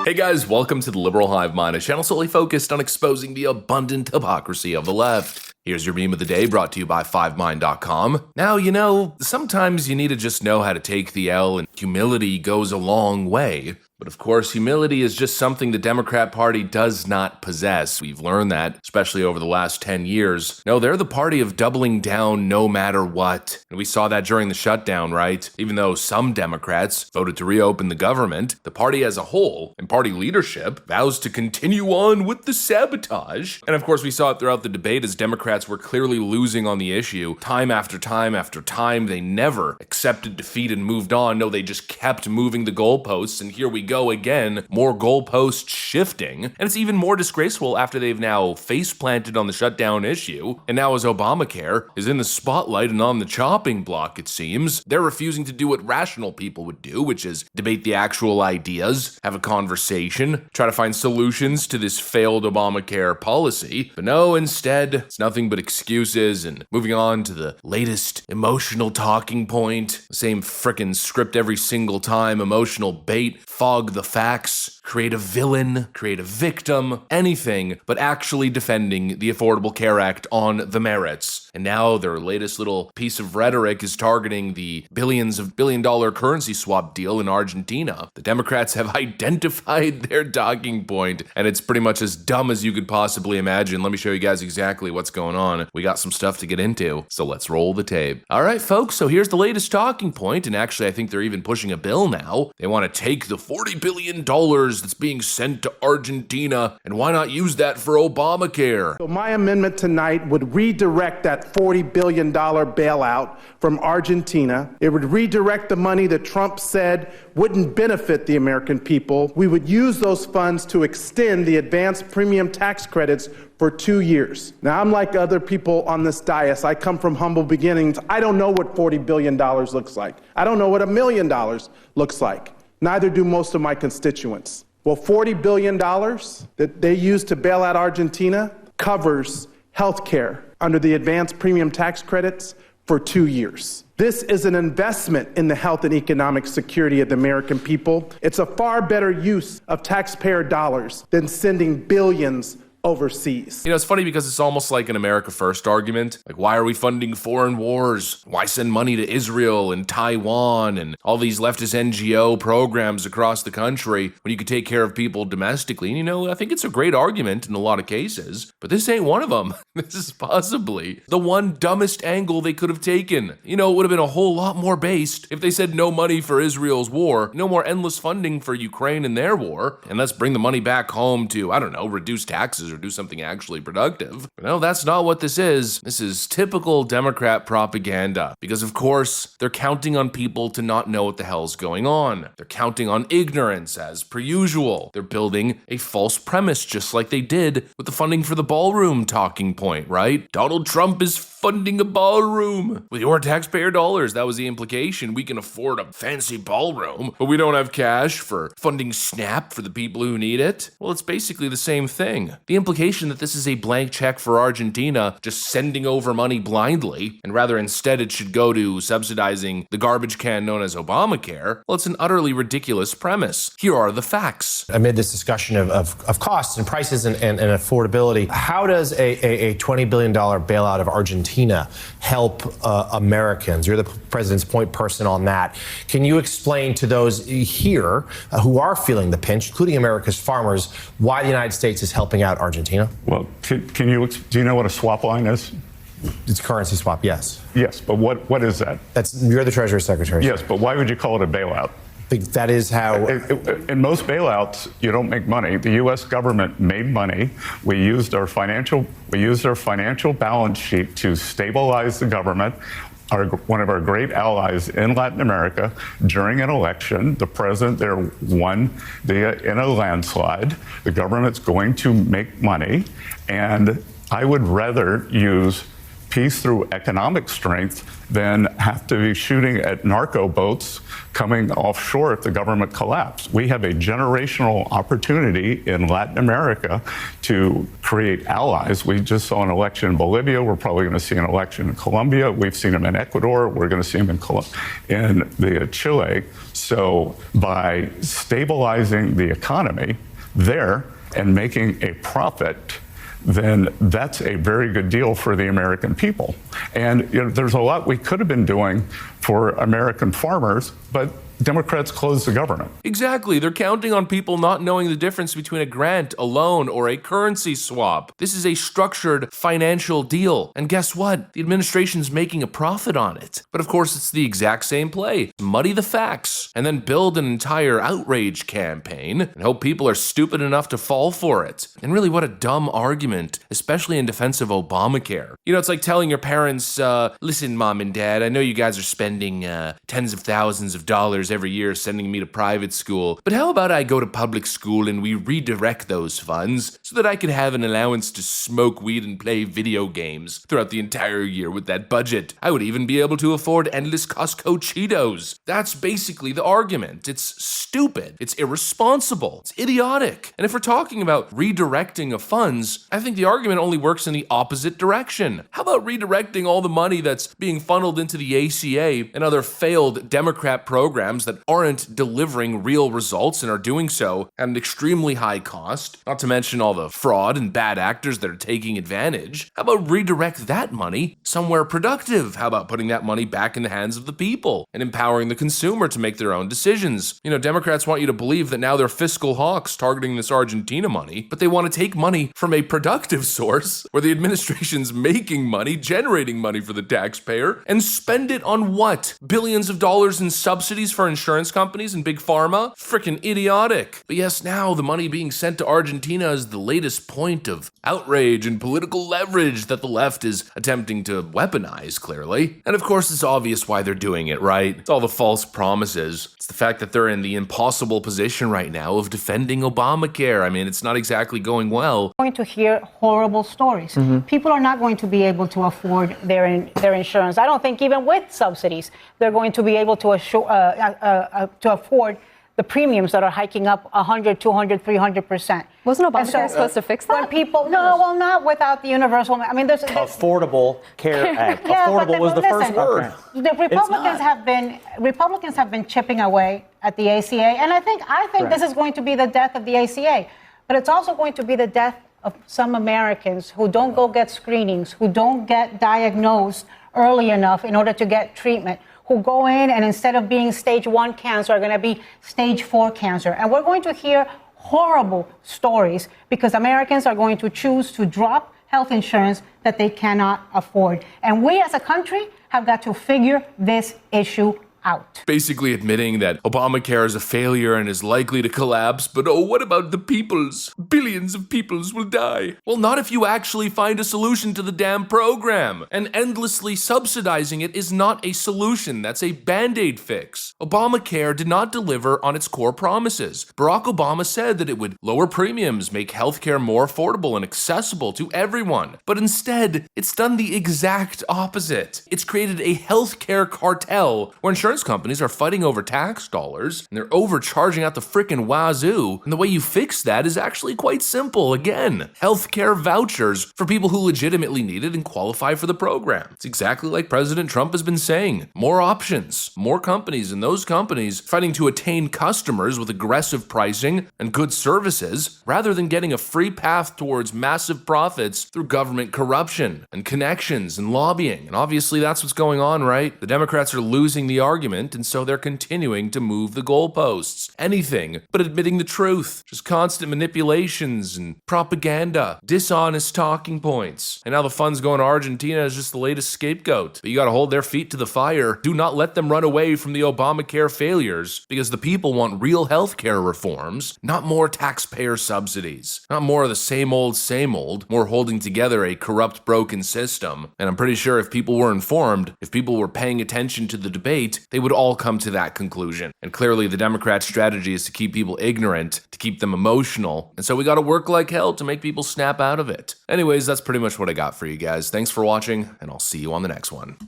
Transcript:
Hey guys, welcome to the Liberal Hive Mind, a channel solely focused on exposing the abundant hypocrisy of the left. Here's your meme of the day, brought to you by 5mind.com. Now, sometimes you need to just know how to take the L, and humility goes a long way. But of course, humility is just something the Democrat Party does not possess. We've learned that, especially over the last 10 years. No, they're the party of doubling down no matter what. And we saw that during the shutdown, right? Even though some Democrats voted to reopen the government, the party as a whole, and party leadership, vows to continue on with the sabotage. And of course, we saw it throughout the debate as Democrats were clearly losing on the issue. Time after time after time, they never accepted defeat and moved on. No, they just kept moving the goalposts, and here we go again, more goalpost shifting. And it's even more disgraceful after they've now face-planted on the shutdown issue, and now as Obamacare is in the spotlight and on the chopping block, it seems, they're refusing to do what rational people would do, which is debate the actual ideas, have a conversation, try to find solutions to this failed Obamacare policy. But no, instead, it's nothing but excuses and moving on to the latest emotional talking point, the same frickin' script every single time, emotional bait, fog the facts, create a villain, create a victim, anything but actually defending the Affordable Care Act on the merits. And now their latest little piece of rhetoric is targeting the billion-dollar currency swap deal in Argentina. The Democrats have identified their talking point, and it's pretty much as dumb as you could possibly imagine. Let me show you guys exactly what's going on. We got some stuff to get into, so let's roll the tape. All right, folks, so here's the latest talking point, and actually I think they're even pushing a bill now. They want to take the $40 billion that's being sent to Argentina, and why not use that for Obamacare? So my amendment tonight would redirect that $40 billion bailout from Argentina. It would redirect the money that Trump said wouldn't benefit the American people. We would use those funds to extend the advanced premium tax credits for 2 years. Now, I'm like other people on this dais. I come from humble beginnings. I don't know what $40 billion looks like. I don't know what $1 million looks like. Neither do most of my constituents. Well, $40 billion that they use to bail out Argentina covers health care under the advanced premium tax credits for 2 years. This is an investment in the health and economic security of the American people. It's a far better use of taxpayer dollars than sending billions overseas. It's funny because it's almost like an America First argument. Like, why are we funding foreign wars? Why send money to Israel and Taiwan and all these leftist NGO programs across the country when you could take care of people domestically? And I think it's a great argument in a lot of cases, but this ain't one of them. This is possibly the one dumbest angle they could have taken. It would have been a whole lot more based if they said no money for Israel's war, no more endless funding for Ukraine and their war, and let's bring the money back home to, reduce taxes or do something actually productive. But no, that's not what this is. This is typical Democrat propaganda. Because of course, they're counting on people to not know what the hell's going on. They're counting on ignorance as per usual. They're building a false premise just like they did with the funding for the ballroom talking point, right? Donald Trump is funding a ballroom with your taxpayer dollars. That was the implication. We can afford a fancy ballroom, but we don't have cash for funding SNAP for the people who need it. Well, it's basically the same thing. The implication that this is a blank check for Argentina, just sending over money blindly, and rather instead it should go to subsidizing the garbage can known as Obamacare, well, it's an utterly ridiculous premise. Here are the facts. Amid this discussion of costs and prices and affordability, how does a $20 billion bailout of Argentina help Americans? You're the president's point person on that. Can you explain to those here who are feeling the pinch, including America's farmers, why the United States is helping out Argentina? Well, do you know what a swap line is? It's a currency swap, yes. Yes, but what is that? You're the Treasury Secretary. Yes, but why would you call it a bailout? That is how... In most bailouts, you don't make money. The U.S. government made money. We used our financial balance sheet to stabilize the government. One of our great allies in Latin America, during an election, the president there won in a landslide. The government's going to make money, and I would rather use peace through economic strength than have to be shooting at narco boats coming offshore if the government collapsed. We have a generational opportunity in Latin America to create allies. We just saw an election in Bolivia. We're probably going to see an election in Colombia. We've seen them in Ecuador. We're going to see them in Chile. So by stabilizing the economy there and making a profit, then that's a very good deal for the American people. And there's a lot we could have been doing for American farmers, but Democrats closed the government. Exactly. They're counting on people not knowing the difference between a grant, a loan, or a currency swap. This is a structured financial deal. And guess what? The administration's making a profit on it. But of course, it's the exact same play. Muddy the facts, and then build an entire outrage campaign and hope people are stupid enough to fall for it. And really, what a dumb argument, especially in defense of Obamacare. It's like telling your parents, listen, mom and dad, I know you guys are spending tens of thousands of dollars every year sending me to private school, but how about I go to public school and we redirect those funds so that I could have an allowance to smoke weed and play video games throughout the entire year with that budget. I would even be able to afford endless Costco Cheetos. That's basically the argument. It's stupid. It's irresponsible. It's idiotic. And if we're talking about redirecting of funds, I think the argument only works in the opposite direction. How about redirecting all the money that's being funneled into the ACA and other failed Democrat programs that aren't delivering real results and are doing so at an extremely high cost, not to mention all the fraud and bad actors that are taking advantage? How about redirect that money somewhere productive? How about putting that money back in the hands of the people and empowering the consumer to make their own decisions? Democrats want you to believe that now they're fiscal hawks targeting this Argentina money, but they want to take money from a productive source where the administration's making money, generating money for the taxpayer, and spend it on what? Billions of dollars in subsidies for insurance companies and big pharma? Freaking idiotic. But yes, now the money being sent to Argentina is the latest point of outrage and political leverage that the left is attempting to weaponize, clearly. And of course, it's obvious why they're doing it, right? It's all the false promises. It's the fact that they're in the impossible position right now of defending Obamacare. I mean, it's not exactly going well. Going to hear horrible stories. People are not going to be able to afford their insurance. I don't think even with subsidies, they're going to be able to afford the premiums that are hiking up 100, 200, 300%. Wasn't Obamacare supposed to fix that? When people, not without the universal. I mean, there's Affordable Care Act. Affordable was the first word. The Republicans have been chipping away at the ACA, and I think this is going to be the death of the ACA, but it's also going to be the death of some Americans who don't go get screenings, who don't get diagnosed early enough in order to get treatment, who go in and instead of being stage 1 cancer are going to be stage 4 cancer. And we're going to hear horrible stories because Americans are going to choose to drop health insurance that they cannot afford. And we as a country have got to figure this issue out. Basically admitting that Obamacare is a failure and is likely to collapse, but oh, what about the peoples? Billions of peoples will die. Well, not if you actually find a solution to the damn program. And endlessly subsidizing it is not a solution. That's a band-aid fix. Obamacare did not deliver on its core promises. Barack Obama said that it would lower premiums, make healthcare more affordable and accessible to everyone. But instead, it's done the exact opposite. It's created a healthcare cartel where insurance companies are fighting over tax dollars and they're overcharging out the frickin' wazoo. And the way you fix that is actually quite simple. Again, healthcare vouchers for people who legitimately need it and qualify for the program. It's exactly like President Trump has been saying. More options, more companies, and those companies fighting to attain customers with aggressive pricing and good services rather than getting a free path towards massive profits through government corruption and connections and lobbying. And obviously that's what's going on, right? The Democrats are losing the argument, and so they're continuing to move the goalposts. Anything but admitting the truth. Just constant manipulations and propaganda, dishonest talking points. And now the funds going to Argentina is just the latest scapegoat. But you gotta hold their feet to the fire. Do not let them run away from the Obamacare failures, because the people want real healthcare reforms, not more taxpayer subsidies. Not more of the same old, more holding together a corrupt, broken system. And I'm pretty sure if people were informed, if people were paying attention to the debate, they would all come to that conclusion. And clearly the Democrats' strategy is to keep people ignorant, to keep them emotional, and so we gotta work like hell to make people snap out of it. Anyways, that's pretty much what I got for you guys. Thanks for watching, and I'll see you on the next one.